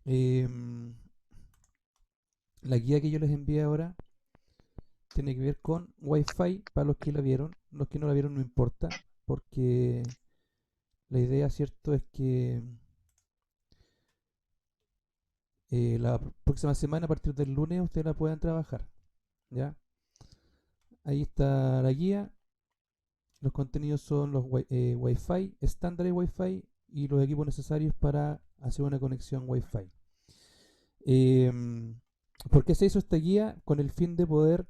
Em, la guía que yo les envié ahora tiene que ver con Wi-Fi para los que la vieron. Los que no la vieron no importa, porque la idea, ¿cierto?, es que la próxima semana, a partir del lunes, ustedes la puedan trabajar. ¿Ya? Ahí está la guía. Los contenidos son los Wi-Fi, estándar de Wi-Fi y los equipos necesarios para hacer una conexión Wi-Fi. Em, ¿Por qué se hizo esta guía? Con el fin de poder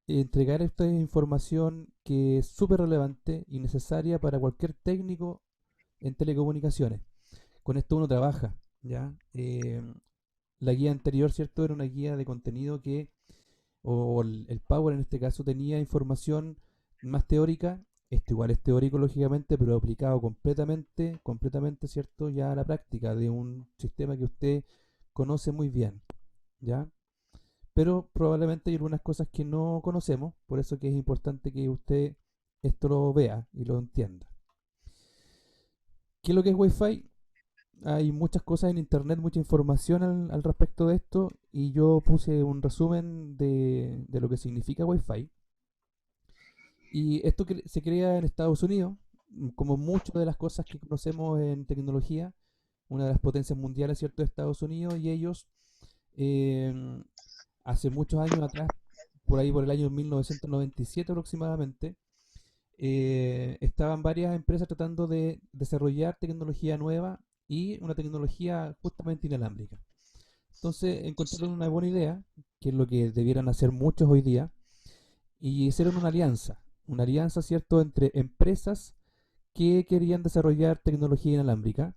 entregar esta información que es súper relevante y necesaria para cualquier técnico en telecomunicaciones. Con esto uno trabaja, ¿ya? La guía anterior, ¿cierto? Era una guía de contenido que, o el Power en este caso, tenía información más teórica. Esto igual es teórico, lógicamente, pero aplicado completamente, ¿cierto? Ya a la práctica de un sistema que usted conoce muy bien, ¿ya? Pero probablemente hay algunas cosas que no conocemos, por eso que es importante que usted esto lo vea y lo entienda. ¿Qué es lo que es Wi-Fi? Hay muchas cosas en internet, mucha información al respecto de esto y yo puse un resumen de lo que significa Wi-Fi. Y esto que se crea en Estados Unidos, como muchas de las cosas que conocemos en tecnología, una de las potencias mundiales, ¿cierto?, de Estados Unidos, y ellos eh, hace muchos años atrás, por ahí por el año 1997 aproximadamente, estaban varias empresas tratando de desarrollar tecnología nueva y una tecnología justamente inalámbrica. Entonces encontraron una buena idea, que es lo que debieran hacer muchos hoy día, y hicieron una alianza, ¿cierto?, entre empresas que querían desarrollar tecnología inalámbrica.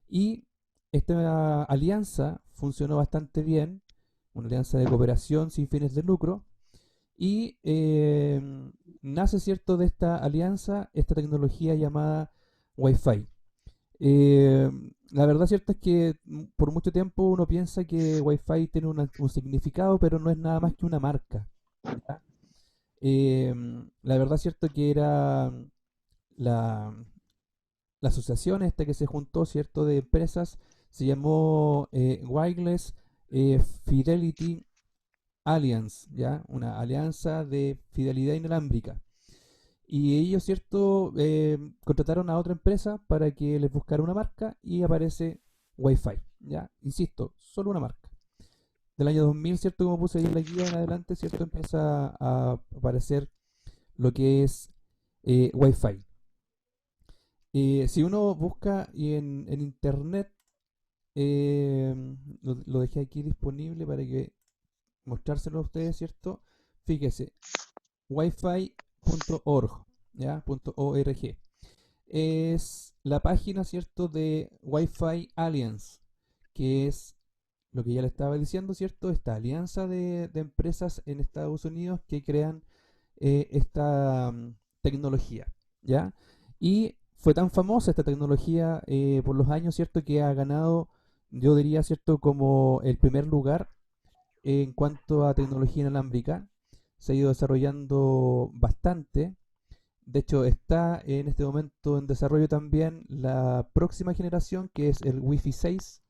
Y esta alianza funcionó bastante bien, una alianza de cooperación sin fines de lucro, y nace, ¿cierto?, de esta alianza esta tecnología llamada Wi-Fi. Eh, la verdad cierta es que por mucho tiempo uno piensa que Wi-Fi tiene un significado, pero no es nada más que una marca. ¿Ya? Eh, la verdad cierto que era la, la asociación esta que se juntó, ¿cierto?, de empresas, se llamó Wireless Fidelity Alliance, ¿ya? Una alianza de fidelidad inalámbrica. Y ellos, ¿cierto?, contrataron a otra empresa para que les buscara una marca y aparece Wi-Fi, ¿ya? Insisto, solo una marca. Del año 2000, ¿cierto?, como puse ahí en la guía en adelante, ¿cierto?, empieza a aparecer lo que es Wi-Fi. Si uno busca en internet, eh, lo dejé aquí disponible para que mostrárselo a ustedes, ¿cierto? Fíjese, wifi.org, ¿ya? .org. Es la página, ¿cierto?, de Wi-Fi Alliance, que es lo que ya le estaba diciendo, ¿cierto? Esta alianza de empresas en Estados Unidos que crean esta tecnología, ¿ya? Y fue tan famosa esta tecnología por los años, ¿cierto?, que ha ganado, yo diría, ¿cierto?, como el primer lugar en cuanto a tecnología inalámbrica. Se ha ido desarrollando bastante. De hecho, está en este momento en desarrollo también la próxima generación, que es el Wi-Fi 6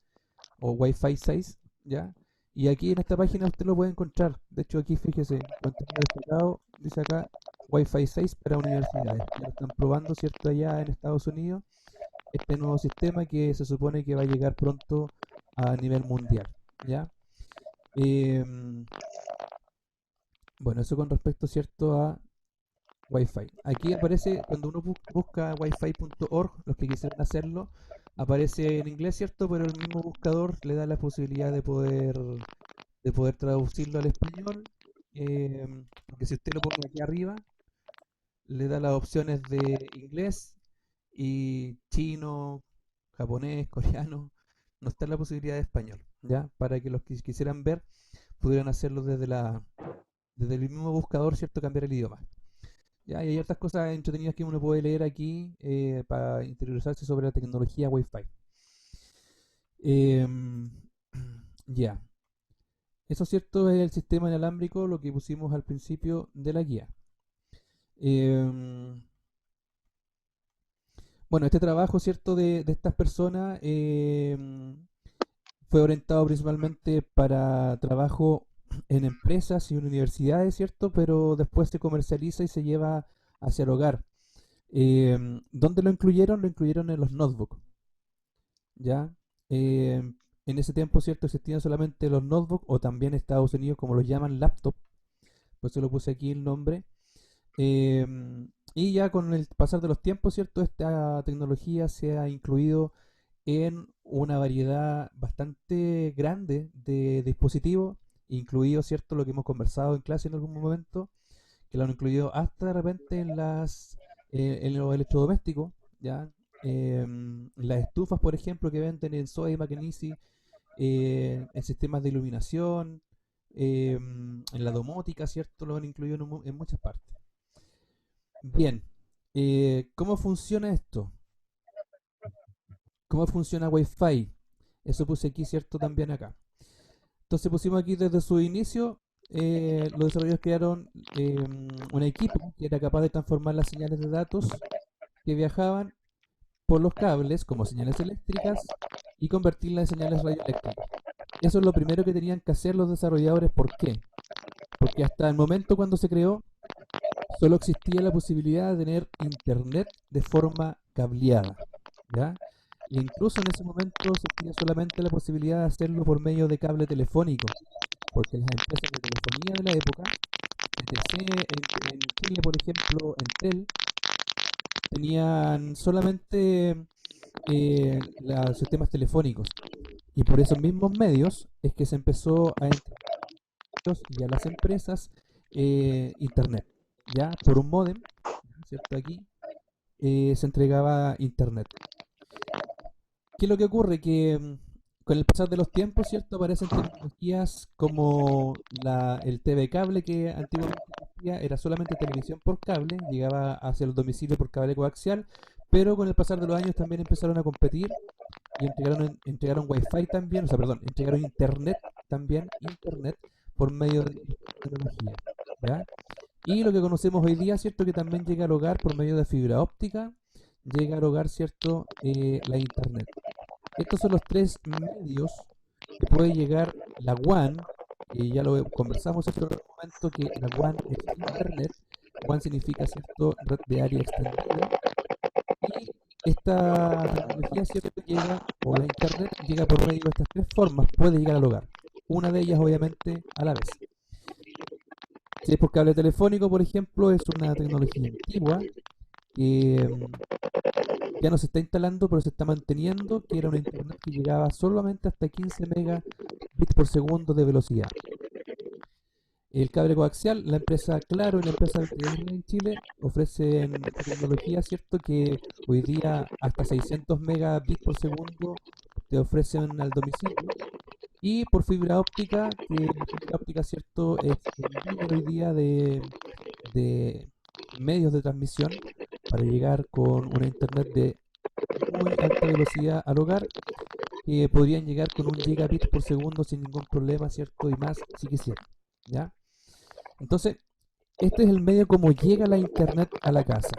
o Wi-Fi 6, ¿ya? Y aquí en esta página usted lo puede encontrar. De hecho, aquí fíjese, contenido destacado, dice acá Wi-Fi 6 para universidades. Ya lo están probando, ¿cierto?, allá en Estados Unidos, este nuevo sistema que se supone que va a llegar pronto a nivel mundial, ¿ya? Em, bueno, eso con respecto, ¿cierto?, a Wi-Fi. Aquí aparece, cuando uno busca wifi.org, los que quisieran hacerlo, aparece en inglés, ¿cierto? Pero el mismo buscador le da la posibilidad de poder traducirlo al español. Porque si usted lo pone aquí arriba, le da las opciones de inglés y chino, japonés, coreano. No está la posibilidad de español, ¿ya? Para que los que quisieran ver pudieran hacerlo desde el mismo buscador, ¿cierto? Cambiar el idioma. Ya, y hay otras cosas entretenidas que uno puede leer aquí para interiorizarse sobre la tecnología Wi-Fi. Em, ya, eso cierto es el sistema inalámbrico, lo que pusimos al principio de la guía. Em, bueno, este trabajo, ¿cierto?, de estas personas Fue orientado principalmente para trabajo en empresas y universidades, ¿cierto? Pero después se comercializa y se lleva hacia el hogar. ¿Dónde lo incluyeron? Lo incluyeron en los notebooks, ¿ya? Eh, en ese tiempo, ¿cierto? Existían solamente los notebooks o también en Estados Unidos, como los llaman, laptop. Por eso lo puse aquí el nombre. Eh, y ya con el pasar de los tiempos, ¿cierto? Esta tecnología se ha incluido en una variedad bastante grande de dispositivos, incluido, ¿cierto? Lo que hemos conversado en clase en algún momento, que lo han incluido hasta de repente en los electrodomésticos, ¿ya? Las estufas, por ejemplo, que venden en Sodimac, en Easy, en sistemas de iluminación, en la domótica, ¿cierto? Lo han incluido en muchas partes. Bien, ¿cómo funciona esto? ¿Cómo funciona Wi-Fi? Eso puse aquí, ¿cierto? También acá. Entonces pusimos aquí desde su inicio, los desarrolladores crearon un equipo que era capaz de transformar las señales de datos que viajaban por los cables como señales eléctricas y convertirlas en señales radioeléctricas. Eso es lo primero que tenían que hacer los desarrolladores. ¿Por qué? Porque hasta el momento cuando se creó, solo existía la posibilidad de tener internet de forma cableada, ¿ya? E incluso en ese momento existía solamente la posibilidad de hacerlo por medio de cable telefónico, porque las empresas de telefonía de la época, ETC en Chile, por ejemplo, Entel, tenían solamente los sistemas telefónicos. Y por esos mismos medios es que se empezó a entregar a ellos y a las empresas internet. Ya por un módem, ¿cierto? Aquí se entregaba internet. ¿Qué es lo que ocurre? Que con el pasar de los tiempos, ¿cierto? Aparecen tecnologías como el TV cable, que antiguamente existía, era solamente televisión por cable, llegaba hacia el domicilio por cable coaxial, pero con el pasar de los años también empezaron a competir y entregaron Wi-Fi también, o sea, perdón, entregaron internet también, internet por medio de tecnología, ¿ya? Y lo que conocemos hoy día, ¿cierto? Que también llega al hogar por medio de fibra óptica, llega al hogar, ¿cierto? La internet. Estos son los tres medios que puede llegar la WAN, que ya lo conversamos en otro momento, que la WAN es Internet. WAN significa, ¿cierto?, red de área extendida. Y esta tecnología, ¿cierto?, llega, o la Internet llega por medio de estas tres formas, puede llegar al hogar. Una de ellas, obviamente, a la vez. Si es por cable telefónico, por ejemplo, es una tecnología antigua que ya no se está instalando, pero se está manteniendo, que era una internet que llegaba solamente hasta 15 megabits por segundo de velocidad. El cable coaxial, la empresa Claro y la empresa Telefónica en Chile ofrecen esta tecnología, ¿cierto? Que hoy día hasta 600 megabits por segundo te ofrecen al domicilio. Y por fibra óptica, que la fibra óptica, ¿cierto? Es el líder hoy día de medios de transmisión para llegar con una internet de muy alta velocidad al hogar, que podrían llegar con un gigabit por segundo sin ningún problema, ¿cierto? Y más si quisieran, ¿ya? Entonces, este es el medio como llega la internet a la casa,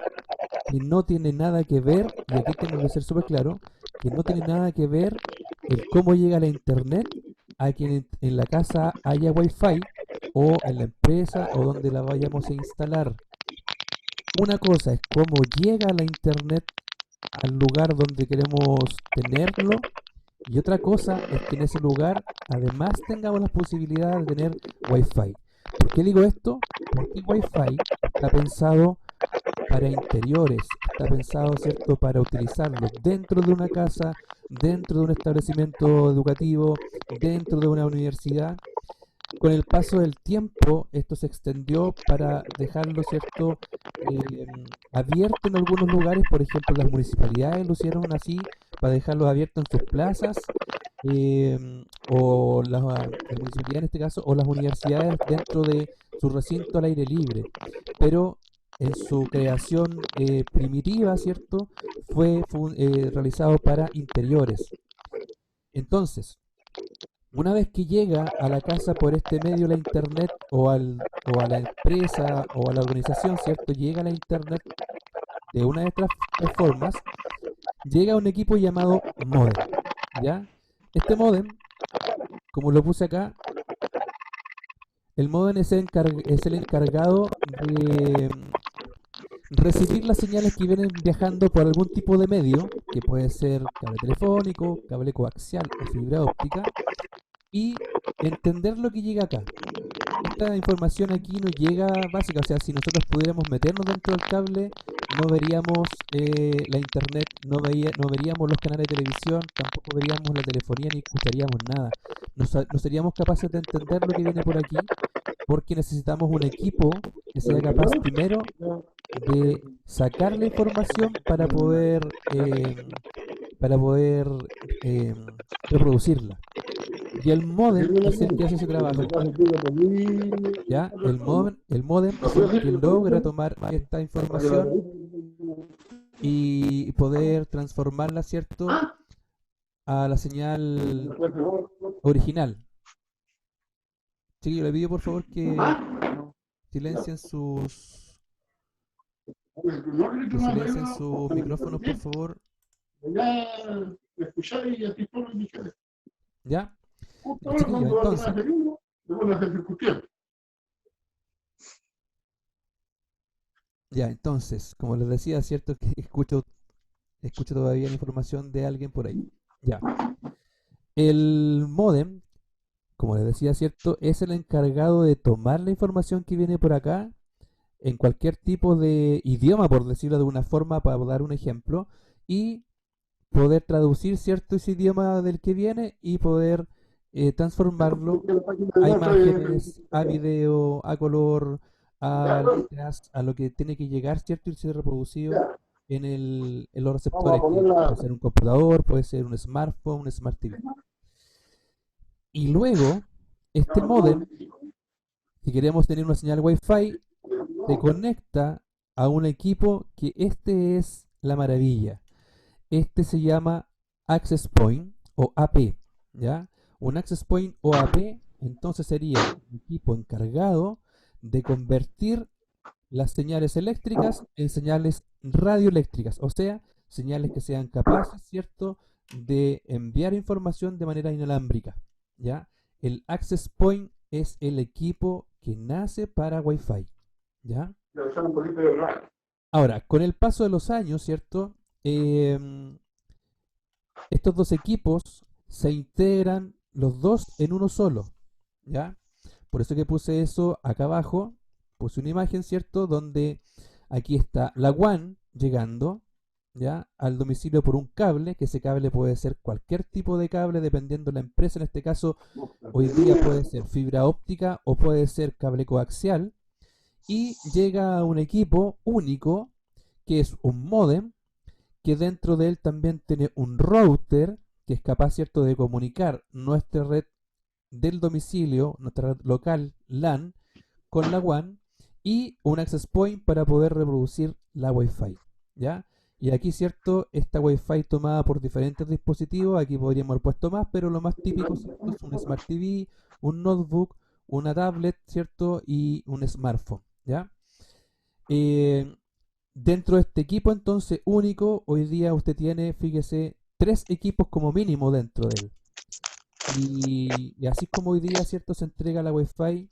que no tiene nada que ver, y aquí tengo que ser súper claro, que no tiene nada que ver el cómo llega la internet a quien en la casa haya wifi o en la empresa o donde la vayamos a instalar. Una cosa es cómo llega la internet al lugar donde queremos tenerlo. Y otra cosa es que en ese lugar además tengamos la posibilidad de tener Wi-Fi. ¿Por qué digo esto? Porque el Wi-Fi está pensado para interiores, está pensado, ¿cierto?, para utilizarlo dentro de una casa, dentro de un establecimiento educativo, dentro de una universidad. Con el paso del tiempo, esto se extendió para dejarlo, ¿cierto?, eh, abierto en algunos lugares. Por ejemplo, las municipalidades lo hicieron así, para dejarlo abierto en sus plazas, o la municipalidad en este caso, o las universidades dentro de su recinto al aire libre. Pero en su creación primitiva, ¿cierto?, fue realizado para interiores. Entonces, una vez que llega a la casa por este medio la internet o a la empresa o a la organización, ¿cierto? Llega la internet de una de estas tres formas, llega un equipo llamado modem, ¿ya? Este modem como lo puse acá, el modem es el encargado de recibir las señales que vienen viajando por algún tipo de medio, que puede ser cable telefónico, cable coaxial o fibra óptica, y entender lo que llega acá. Esta información aquí nos llega básica, o sea, si nosotros pudiéramos meternos dentro del cable, no veríamos la internet, no veríamos los canales de televisión, tampoco veríamos la telefonía ni escucharíamos nada. No seríamos capaces de entender lo que viene por aquí, porque necesitamos un equipo que sea capaz primero de sacar la información para poder eh, reproducirla. Y el modem es el que hace ese trabajo. ¿Ya? El modem es el que logra tomar esta información y poder transformarla, ¿cierto?, a la señal original. Chiquillo, le pido por favor que silencien sus micrófonos, por favor. ¿Ya? Chiquillo, entonces, como les decía, cierto que escucho todavía la información de alguien por ahí. Ya. El modem, como les decía, cierto, es el encargado de tomar la información que viene por acá en cualquier tipo de idioma, por decirlo de una forma, para dar un ejemplo, y poder traducir, cierto, ese idioma del que viene y poder transformarlo a imágenes, a video, a color, a letras, a lo que tiene que llegar, ¿cierto? Y ser reproducido en los receptores, que puede ser un computador, puede ser un smartphone, un smart TV. Y luego, este modem, si queremos tener una señal Wi-Fi, se conecta a un equipo que este es la maravilla. Este se llama Access Point o AP, ¿ya? Un Access Point o AP, entonces sería un equipo encargado de convertir las señales eléctricas en señales radioeléctricas, o sea, señales que sean capaces, ¿cierto?, de enviar información de manera inalámbrica, ¿ya? El Access Point es el equipo que nace para Wi-Fi, ¿ya? Ahora, con el paso de los años, ¿cierto? Estos dos equipos se integran los dos en uno solo, ¿ya? Por eso que puse eso acá abajo, puse una imagen, ¿cierto? Donde aquí está la WAN llegando, ¿ya?, al domicilio por un cable, que ese cable puede ser cualquier tipo de cable dependiendo de la empresa. En este caso, hoy día puede ser fibra óptica o puede ser cable coaxial, y llega a un equipo único que es un modem, que dentro de él también tiene un router que es capaz, ¿cierto?, de comunicar nuestra red del domicilio, nuestra red local LAN, con la WAN, y un access point para poder reproducir la Wi-Fi, ¿ya? Y aquí, ¿cierto?, esta Wi-Fi tomada por diferentes dispositivos, aquí podríamos haber puesto más, pero lo más típico, ¿cierto?, es un Smart TV, un notebook, una tablet, ¿cierto?, y un smartphone, ¿ya? Eh, Dentro de este equipo, entonces, único, hoy día usted tiene, fíjese, 3 equipos como mínimo dentro de él. Y así es como hoy día, ¿cierto?, se entrega la Wi-Fi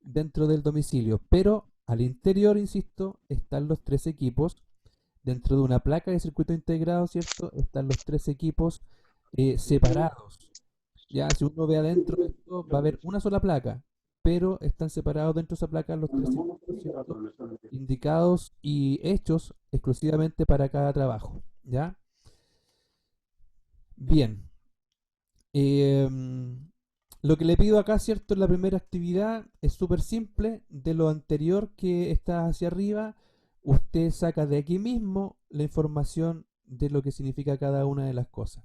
dentro del domicilio. Pero al interior, insisto, están los 3 equipos. Dentro de una placa de circuito integrado, ¿cierto?, están los 3 equipos separados. Ya, si uno ve adentro de esto, va a haber una sola placa, pero están separados dentro de esa placa los 3 equipos, ¿cierto?, indicados y hechos exclusivamente para cada trabajo, ¿ya? Bien. Lo que le pido acá, ¿cierto?, en la primera actividad es súper simple. De lo anterior que está hacia arriba, usted saca de aquí mismo la información de lo que significa cada una de las cosas.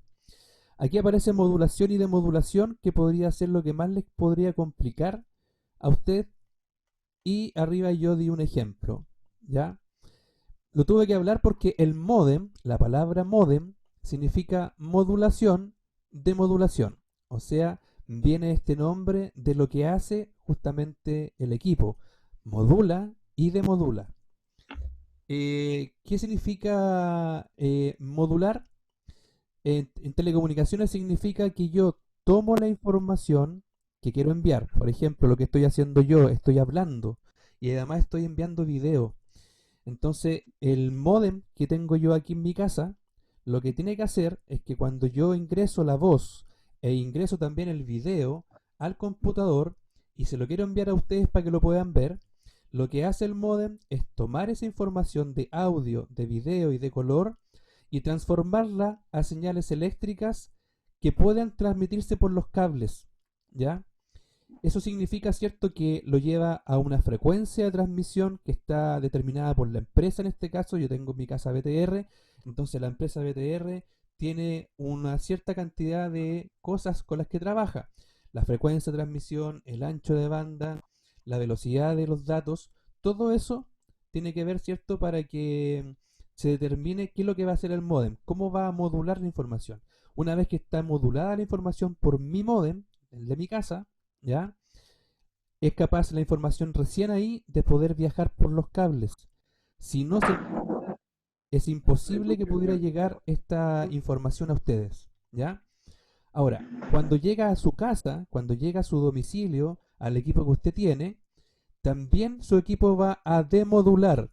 Aquí aparece modulación y demodulación, que podría ser lo que más les podría complicar a usted. Y arriba yo di un ejemplo, ¿ya? Lo tuve que hablar porque el modem, la palabra modem, significa modulación, demodulación. O sea, viene este nombre de lo que hace justamente el equipo. Modula y demodula. ¿Qué significa modular? En telecomunicaciones significa que yo tomo la información que quiero enviar. Por ejemplo, lo que estoy haciendo yo, estoy hablando y además estoy enviando video. Entonces, el módem que tengo yo aquí en mi casa, lo que tiene que hacer es que cuando yo ingreso la voz e ingreso también el video al computador y se lo quiero enviar a ustedes para que lo puedan ver, lo que hace el módem es tomar esa información de audio, de video y de color y transformarla a señales eléctricas que puedan transmitirse por los cables, ¿ya? Eso significa, ¿cierto?, que lo lleva a una frecuencia de transmisión que está determinada por la empresa. En este caso, yo tengo en mi casa BTR, entonces la empresa BTR tiene una cierta cantidad de cosas con las que trabaja. La frecuencia de transmisión, el ancho de banda, la velocidad de los datos, todo eso tiene que ver, ¿cierto?, para que se determine qué es lo que va a hacer el módem, cómo va a modular la información. Una vez que está modulada la información por mi módem, el de mi casa, ¿ya? Es capaz la información recién ahí de poder viajar por los cables. Si no se es imposible que pudiera llegar esta información a ustedes, ¿ya? Ahora, cuando llega a su casa, cuando llega a su domicilio, al equipo que usted tiene, también su equipo va a demodular.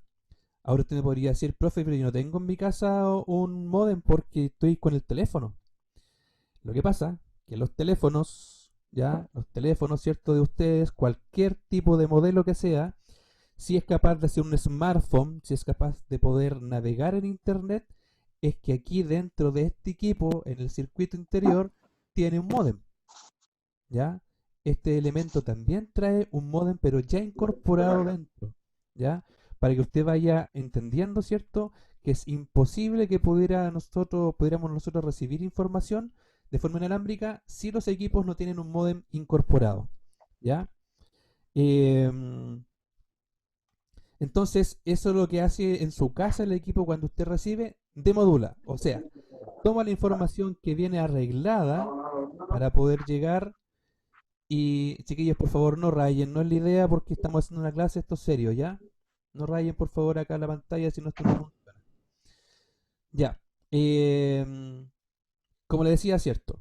Ahora usted me podría decir, profe, pero yo no tengo en mi casa un módem porque estoy con el teléfono. Lo que pasa que los teléfonos, ya, los teléfonos, ¿cierto?, de ustedes, cualquier tipo de modelo que sea, si es capaz de ser un smartphone, si es capaz de poder navegar en internet, es que aquí dentro de este equipo, en el circuito interior, tiene un módem, ¿ya? Este elemento también trae un módem, pero ya incorporado dentro, ¿ya? Para que usted vaya entendiendo, ¿cierto?, que es imposible que pudiéramos nosotros recibir información de forma inalámbrica si los equipos no tienen un módem incorporado, ¿ya? Entonces, eso es lo que hace en su casa el equipo cuando usted recibe, demodula. O sea, toma la información que viene arreglada para poder llegar. Y chiquillos, por favor, no rayen, no es la idea porque estamos haciendo una clase, esto es serio, ¿ya? No rayen, por favor, acá la pantalla, si no esto no funciona. Ya. Como le decía, cierto.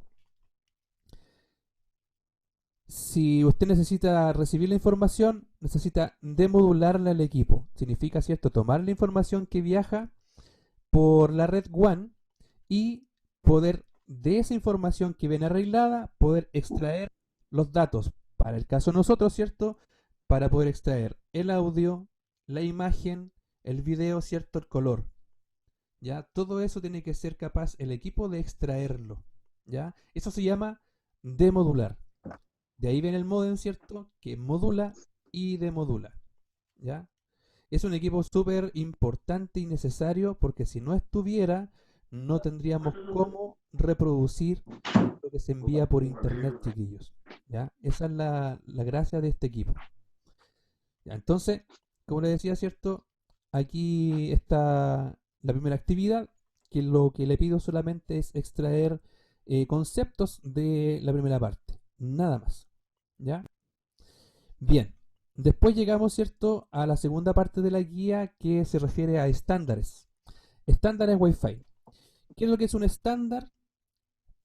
Si usted necesita recibir la información, necesita demodularla al equipo. Significa, cierto, tomar la información que viaja por la red WAN y poder, de esa información que viene arreglada, poder extraer los datos. Para el caso de nosotros, ¿cierto? Para poder extraer el audio, la imagen, el video, ¿cierto? El color. ¿Ya? Todo eso tiene que ser capaz el equipo de extraerlo. ¿Ya? Eso se llama demodular. De ahí viene el modem, ¿cierto? Que modula y demodula. ¿Ya? Es un equipo súper importante y necesario porque si no estuviera, no tendríamos cómo reproducir lo que se envía por internet, chiquillos. ¿Ya? Esa es la gracia de este equipo. ¿Ya? Entonces, como les decía, ¿cierto? Aquí está la primera actividad, que lo que le pido solamente es extraer conceptos de la primera parte. Nada más. ¿Ya? Bien. Después llegamos, ¿cierto?, a la segunda parte de la guía que se refiere a estándares. Estándares Wi-Fi. ¿Qué es lo que es un estándar?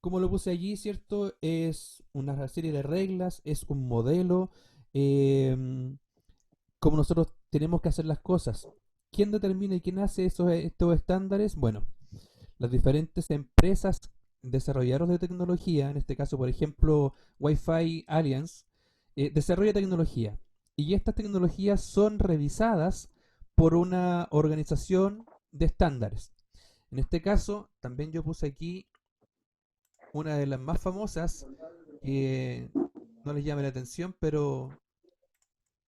Como lo puse allí, ¿cierto? Es una serie de reglas, es un modelo, eh, como nosotros tenemos que hacer las cosas. ¿Quién determina y quién hace estos estándares? Bueno, las diferentes empresas desarrolladoras de tecnología, en este caso, por ejemplo, Wi-Fi Alliance, desarrolla tecnología. Y estas tecnologías son revisadas por una organización de estándares. En este caso, también yo puse aquí una de las más famosas, que no les llame la atención, pero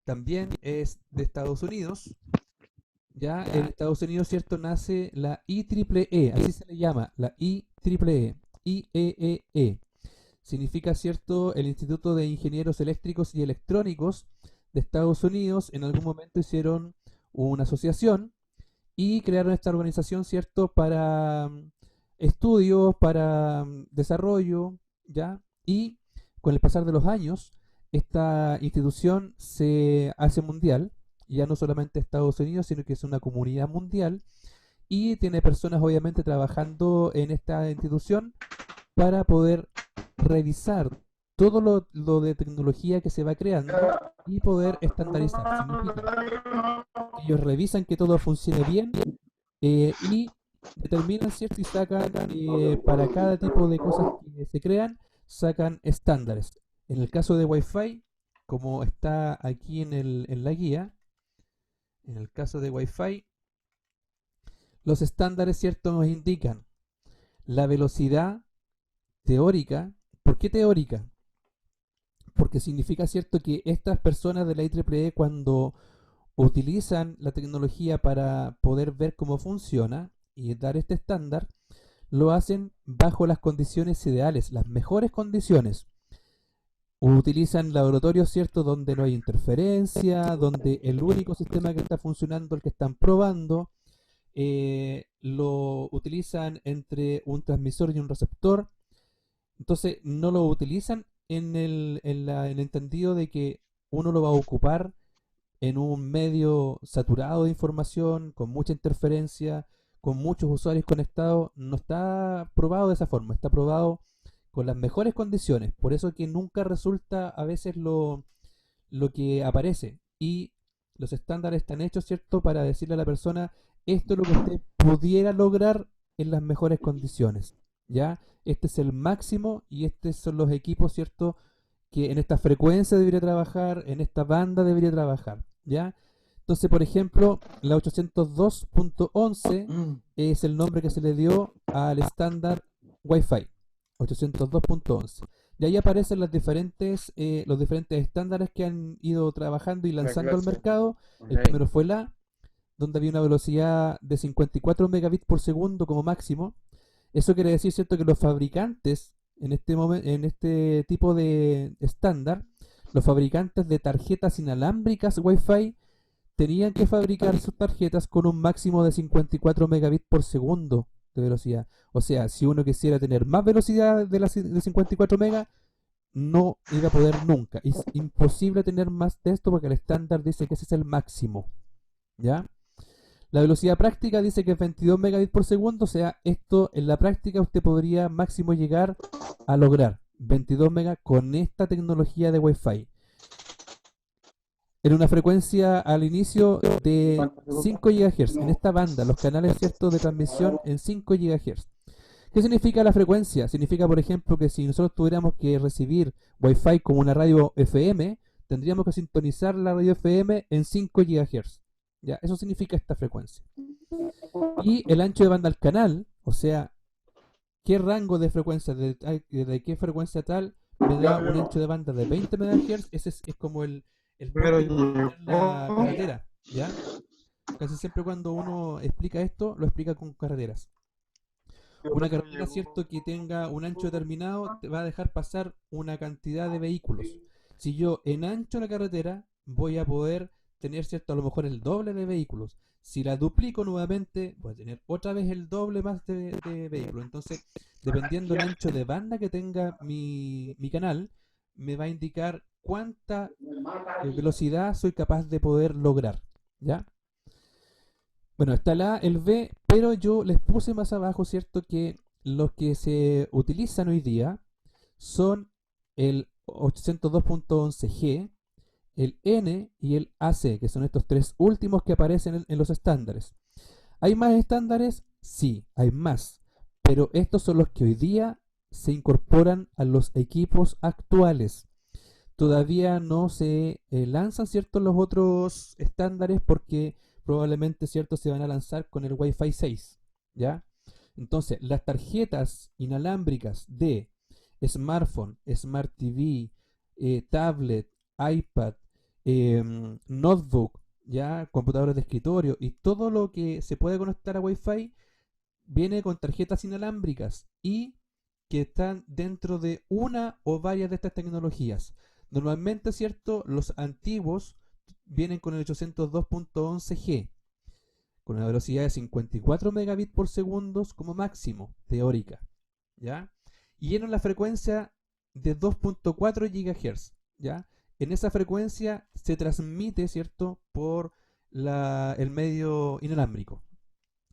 también es de Estados Unidos. Ya en Estados Unidos, ¿cierto? Nace la IEEE, así se le llama, la IEEE, IEEE. Significa, ¿cierto?, el Instituto de Ingenieros Eléctricos y Electrónicos de Estados Unidos. En algún momento hicieron una asociación y crearon esta organización, ¿cierto?, para estudios, para desarrollo, ¿ya? Y con el pasar de los años, esta institución se hace mundial, ya no solamente Estados Unidos, sino que es una comunidad mundial y tiene personas obviamente trabajando en esta institución para poder revisar todo lo de tecnología que se va creando y poder estandarizar. Significa que ellos revisan que todo funcione bien y determinan, ¿cierto? Y sacan para cada tipo de cosas que se crean, sacan estándares. En el caso de Wi-Fi, como está aquí en la guía, en el caso de Wi-Fi, los estándares, ¿cierto? Nos indican la velocidad teórica. ¿Por qué teórica? Porque significa, ¿cierto?, que estas personas de la IEEE cuando utilizan la tecnología para poder ver cómo funciona y dar este estándar, lo hacen bajo las condiciones ideales, las mejores condiciones. Utilizan laboratorios, ¿cierto?, donde no hay interferencia, donde el único sistema que está funcionando, el que están probando, lo utilizan entre un transmisor y un receptor. Entonces no lo utilizan en el entendido de que uno lo va a ocupar en un medio saturado de información, con mucha interferencia, con muchos usuarios conectados. No está probado de esa forma, está probado con las mejores condiciones. Por eso que nunca resulta a veces lo que aparece. Y los estándares están hechos, ¿cierto?, para decirle a la persona, esto es lo que usted pudiera lograr en las mejores condiciones. ¿Ya? Este es el máximo y estos son los equipos, ¿cierto?, que en esta frecuencia debería trabajar, en esta banda debería trabajar. ¿Ya? Entonces, por ejemplo, la 802.11 es el nombre que se le dio al estándar Wi-Fi. 802.11. Y ahí aparecen los diferentes estándares que han ido trabajando y La lanzando al clase. mercado. El Ok. primero fue la, donde había una velocidad de 54 megabits por segundo como máximo. Eso quiere decir, ¿cierto?, que los fabricantes en este tipo de estándar, los fabricantes de tarjetas inalámbricas Wi-Fi tenían que fabricar sus tarjetas con un máximo de 54 megabits por segundo de velocidad. O sea, si uno quisiera tener más velocidad de 54 megas, no iba a poder nunca. Es imposible tener más de esto porque el estándar dice que ese es el máximo. ¿Ya? La velocidad práctica dice que es 22 megabits por segundo, o sea, esto en la práctica usted podría máximo llegar a lograr 22 megas con esta tecnología de Wi-Fi. En una frecuencia al inicio de ¿Cuánto se ocupa? 5 GHz, en No. esta banda, los canales, ¿cierto?, de transmisión en 5 GHz. ¿Qué significa la frecuencia? Significa, por ejemplo, que si nosotros tuviéramos que recibir Wi-Fi como una radio FM, tendríamos que sintonizar la radio FM en 5 GHz. ¿Ya? Eso significa esta frecuencia. Y el ancho de banda al canal, o sea, qué rango de frecuencia, de qué frecuencia tal, me da Ya, un ancho de banda de 20 MHz. Ese es como el pero borde que puede tener la llegó. carretera. ¿Ya? Casi siempre cuando uno explica esto, lo explica con carreteras. Una Pero carretera, llegó. cierto, que tenga un ancho determinado, te va a dejar pasar una cantidad de vehículos. Si yo en ancho la carretera, voy a poder tener, cierto, a lo mejor el doble de vehículos. Si la duplico nuevamente, voy a tener otra vez el doble más de vehículos. Entonces, dependiendo del ancho de banda que tenga mi canal, me va a indicar cuánta velocidad soy capaz de poder lograr. ¿Ya? Bueno, está la A, el B, pero yo les puse más abajo, ¿cierto?, que los que se utilizan hoy día son el 802.11G, el N y el AC, que son estos tres últimos que aparecen en los estándares. ¿Hay más estándares? Sí, hay más, pero estos son los que hoy día se incorporan a los equipos actuales. Todavía no se lanzan, ¿cierto?, los otros estándares porque probablemente, ¿cierto?, se van a lanzar con el Wi-Fi 6, ¿ya? Entonces, las tarjetas inalámbricas de smartphone, smart TV, tablet, iPad, notebook, ¿ya?, computadores de escritorio y todo lo que se puede conectar a Wi-Fi viene con tarjetas inalámbricas y que están dentro de una o varias de estas tecnologías. Normalmente, ¿cierto?, los antiguos vienen con el 802.11G, con una velocidad de 54 megabits por segundo como máximo, teórica. ¿Ya? Y llenan la frecuencia de 2.4 GHz. ¿Ya? En esa frecuencia se transmite, ¿cierto?, por el medio inalámbrico.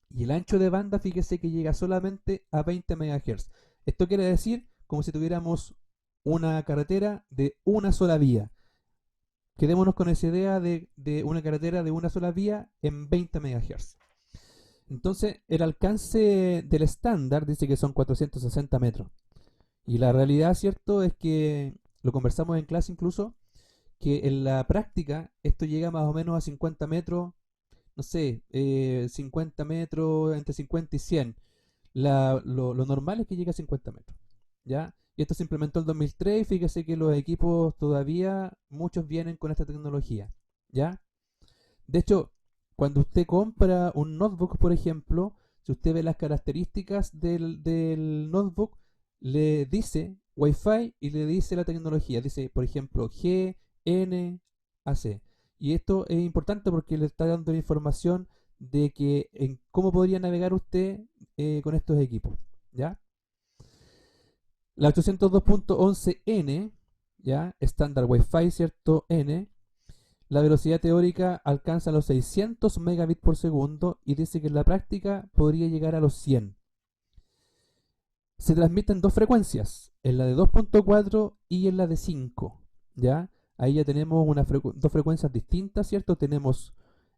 Y el ancho de banda, fíjese que llega solamente a 20 MHz. Esto quiere decir como si tuviéramos una carretera de una sola vía. Quedémonos con esa idea de una carretera de una sola vía en 20 MHz. Entonces, el alcance del estándar dice que son 460 metros. Y la realidad, ¿cierto? Es que lo conversamos en clase incluso, que en la práctica esto llega más o menos a 50 metros, no sé, 50 metros, entre 50 y 100. Lo normal es que llegue a 50 metros, ¿ya? Y esto se implementó en 2003 y fíjese que los equipos todavía, muchos vienen con esta tecnología, ¿ya? De hecho, cuando usted compra un notebook, por ejemplo, si usted ve las características del notebook, le dice Wi-Fi y le dice la tecnología. Dice, por ejemplo, G, N, AC. Y esto es importante porque le está dando la información de que en cómo podría navegar usted con estos equipos, ¿ya? La 802.11n, ¿ya? Estándar Wi-Fi, ¿cierto? N. La velocidad teórica alcanza los 600 megabits por segundo y dice que en la práctica podría llegar a los 100. Se transmiten dos frecuencias, en la de 2.4 y en la de 5, ¿ya? Ahí ya tenemos dos frecuencias distintas, ¿cierto? Tenemos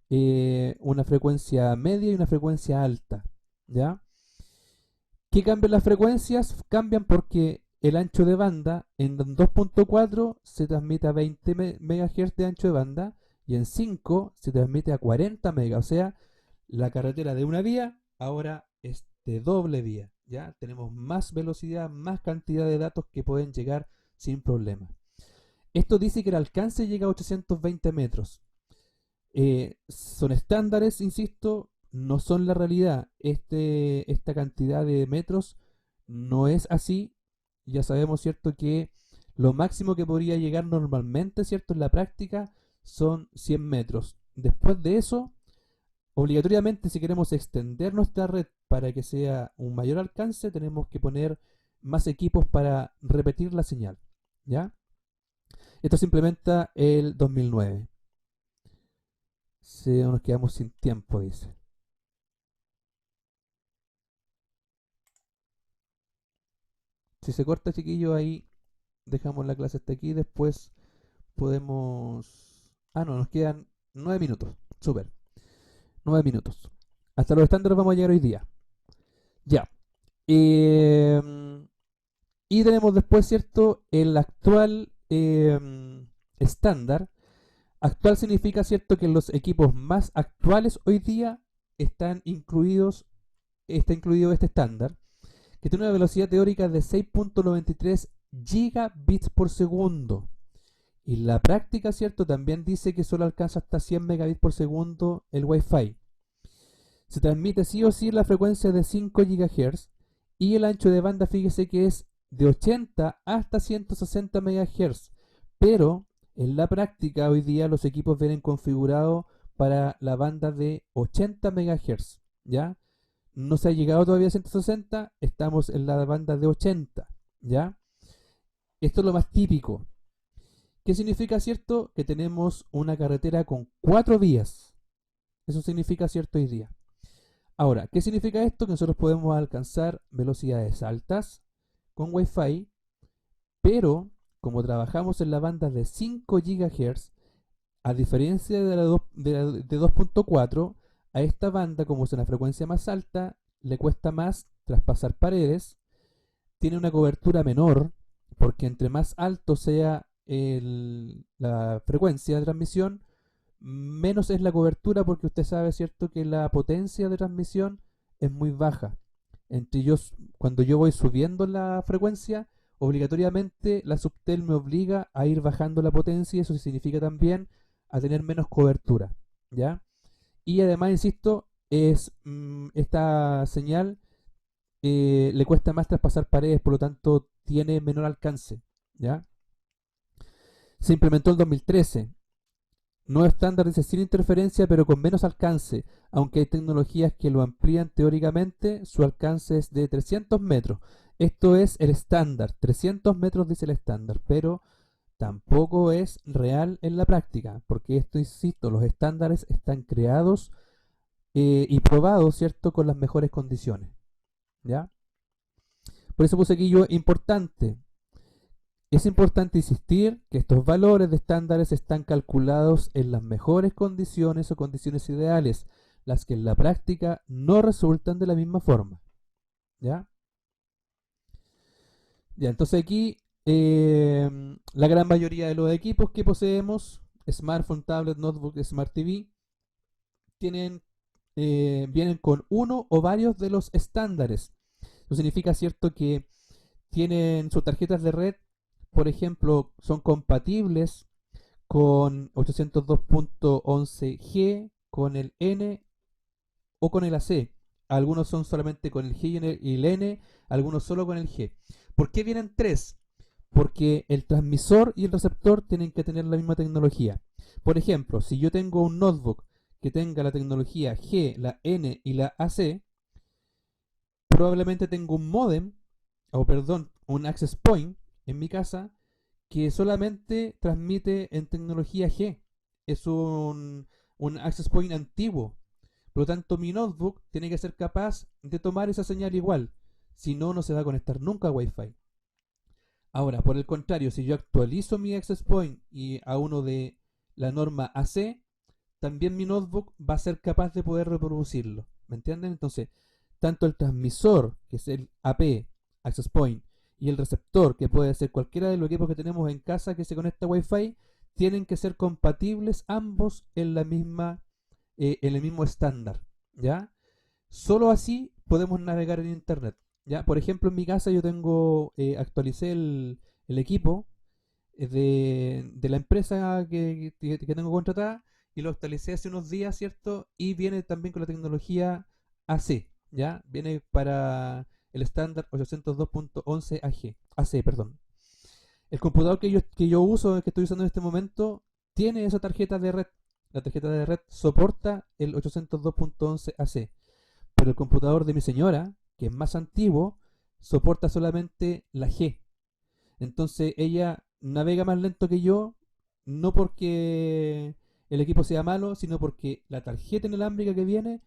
una frecuencia media y una frecuencia alta, ¿ya? ¿Qué cambian las frecuencias? Cambian porque el ancho de banda en 2.4 se transmite a 20 MHz de ancho de banda y en 5 se transmite a 40 MHz. O sea, la carretera de una vía ahora es de doble vía. ¿Ya? Tenemos más velocidad, más cantidad de datos que pueden llegar sin problema. Esto dice que el alcance llega a 820 metros. Son estándares, insisto, no son la realidad. Esta cantidad de metros no es así. Ya sabemos, ¿cierto?, que lo máximo que podría llegar normalmente, ¿cierto?, en la práctica son 100 metros. Después de eso, obligatoriamente, si queremos extender nuestra red para que sea un mayor alcance, tenemos que poner más equipos para repetir la señal, ¿ya? Esto se implementa el 2009. Si nos quedamos sin tiempo, dice. Si se corta, chiquillo, ahí dejamos la clase hasta aquí. Después podemos... Ah, no, nos quedan 9 minutos. Súper. 9 minutos. Hasta los estándares vamos a llegar hoy día. Ya. Y tenemos después, ¿cierto?, el actual estándar. Actual significa, ¿cierto?, que los equipos más actuales hoy día está incluido este estándar, que tiene una velocidad teórica de 6.93 gigabits por segundo. Y la práctica, ¿cierto?, también dice que solo alcanza hasta 100 megabits por segundo el Wi-Fi. Se transmite sí o sí en la frecuencia de 5 GHz y el ancho de banda, fíjese que es de 80 hasta 160 MHz. Pero en la práctica hoy día los equipos vienen configurados para la banda de 80 MHz, ¿ya? No se ha llegado todavía a 160, estamos en la banda de 80, ¿ya? Esto es lo más típico. ¿Qué significa, cierto? Que tenemos una carretera con 4 vías. Eso significa, cierto, hoy día. Ahora, ¿qué significa esto? Que nosotros podemos alcanzar velocidades altas con Wi-Fi, pero como trabajamos en la banda de 5 GHz, a diferencia de 2.4, a esta banda, como es una frecuencia más alta, le cuesta más traspasar paredes, tiene una cobertura menor, porque entre más alto sea la frecuencia de transmisión, menos es la cobertura, porque usted sabe, ¿cierto?, que la potencia de transmisión es muy baja. Cuando yo voy subiendo la frecuencia, obligatoriamente la Subtel me obliga a ir bajando la potencia y eso significa también a tener menos cobertura, ¿ya? Y además, insisto, esta señal le cuesta más traspasar paredes, por lo tanto tiene menor alcance, ¿ya? Se implementó en 2013. Nuevo estándar dice sin interferencia pero con menos alcance, aunque hay tecnologías que lo amplían teóricamente, su alcance es de 300 metros. Esto es el estándar, 300 metros dice el estándar, pero tampoco es real en la práctica, porque esto, insisto, los estándares están creados y probados, ¿cierto?, con las mejores condiciones, ¿ya? Por eso puse aquí yo importante. Es importante insistir que estos valores de estándares están calculados en las mejores condiciones o condiciones ideales, las que en la práctica no resultan de la misma forma. ¿Ya? Ya, entonces aquí la gran mayoría de los equipos que poseemos, smartphone, tablet, notebook, smart TV, tienen, vienen con uno o varios de los estándares. Eso significa, cierto, que tienen sus tarjetas de red, por ejemplo, son compatibles con 802.11g, con el N o con el AC. Algunos son solamente con el G y el N, algunos solo con el G. ¿Por qué vienen tres? Porque el transmisor y el receptor tienen que tener la misma tecnología. Por ejemplo, si yo tengo un notebook que tenga la tecnología G, la N y la AC, probablemente tengo un modem, o perdón, un access point en mi casa que solamente transmite en tecnología G. Es un access point antiguo. Por lo tanto, mi notebook tiene que ser capaz de tomar esa señal igual. Si no, no se va a conectar nunca a Wi-Fi. Ahora, por el contrario, si yo actualizo mi access point y a uno de la norma AC, también mi notebook va a ser capaz de poder reproducirlo. ¿Me entienden? Entonces, tanto el transmisor, que es el AP, access point, y el receptor, que puede ser cualquiera de los equipos que tenemos en casa que se conecta a Wi-Fi, tienen que ser compatibles ambos en la misma, en el mismo estándar. ¿Ya? Solo así podemos navegar en internet. ¿Ya? Por ejemplo, en mi casa yo tengo, actualicé el equipo de la empresa que tengo contratada y lo actualicé hace unos días, ¿cierto? Y viene también con la tecnología AC, ¿ya? Viene para el estándar 802.11 AG, AC, perdón. El computador que yo uso, que estoy usando en este momento, tiene esa tarjeta de red. La tarjeta de red soporta el 802.11 AC, pero el computador de mi señora, que es más antiguo, soporta solamente la G. Entonces ella navega más lento que yo, no porque el equipo sea malo, sino porque la tarjeta inalámbrica que viene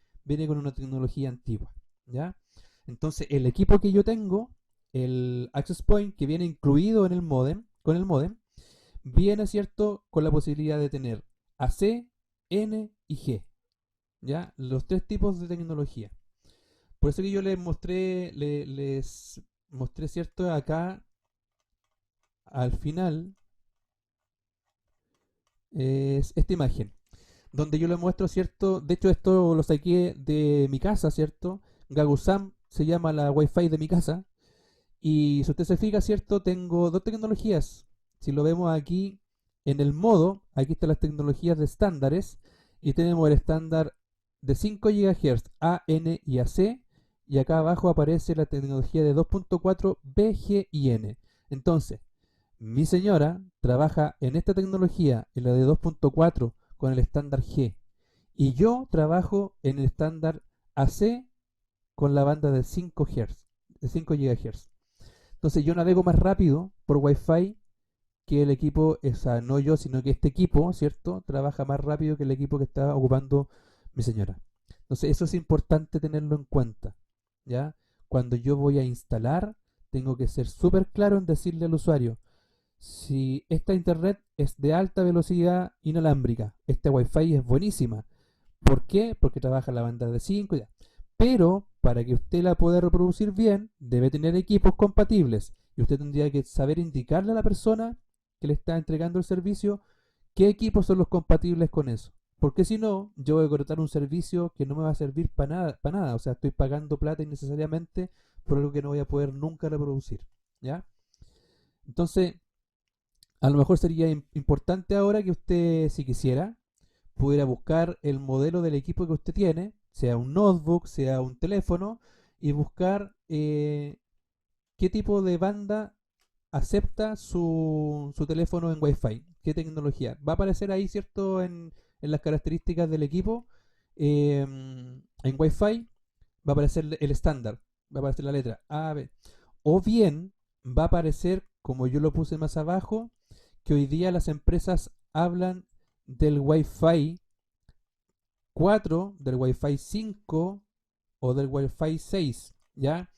con una tecnología antigua. ¿Ya? Entonces el equipo que yo tengo, el Access Point que viene incluido en el modem, con el modem, viene, ¿cierto?, con la posibilidad de tener AC, N y G. ¿Ya? Los tres tipos de tecnología. Por eso que yo les mostré, ¿cierto?, acá al final es esta imagen, donde yo le muestro, ¿cierto? De hecho, esto lo saqué de mi casa, ¿cierto? Gagusam se llama la Wi-Fi de mi casa. Y si usted se fija, ¿cierto? Tengo dos tecnologías. Si lo vemos aquí en el modo, aquí están las tecnologías de estándares. Y tenemos el estándar de 5 GHz A, N y AC. Y acá abajo aparece la tecnología de 2.4 B, G y N. Entonces, mi señora trabaja en esta tecnología, en la de 2.4, con el estándar G. Y yo trabajo en el estándar AC con la banda de 5 Hz, de 5 GHz. Entonces yo navego más rápido por Wi-Fi que el equipo, o sea, no yo, sino que este equipo, ¿cierto? Trabaja más rápido que el equipo que está ocupando mi señora. Entonces eso es importante tenerlo en cuenta, ¿ya? Cuando yo voy a instalar, tengo que ser súper claro en decirle al usuario, si esta internet es de alta velocidad inalámbrica, esta Wi-Fi es buenísima. ¿Por qué? Porque trabaja la banda de 5 ya. Pero para que usted la pueda reproducir bien, debe tener equipos compatibles. Y usted tendría que saber indicarle a la persona que le está entregando el servicio qué equipos son los compatibles con eso. Porque si no, yo voy a cortar un servicio que no me va a servir para nada, para nada. O sea, estoy pagando plata innecesariamente por algo que no voy a poder nunca reproducir. ¿Ya? Entonces, a lo mejor sería importante ahora que usted, si quisiera, pudiera buscar el modelo del equipo que usted tiene, sea un notebook, sea un teléfono, y buscar qué tipo de banda acepta su teléfono en Wi-Fi, qué tecnología. Va a aparecer ahí, ¿cierto?, en las características del equipo. En Wi-Fi va a aparecer el estándar, va a aparecer la letra A, B. O bien va a aparecer, como yo lo puse más abajo, que hoy día las empresas hablan del Wi-Fi 4, del Wi-Fi 5 o del Wi-Fi 6, ¿ya?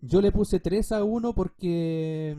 Yo le puse 3 a uno porque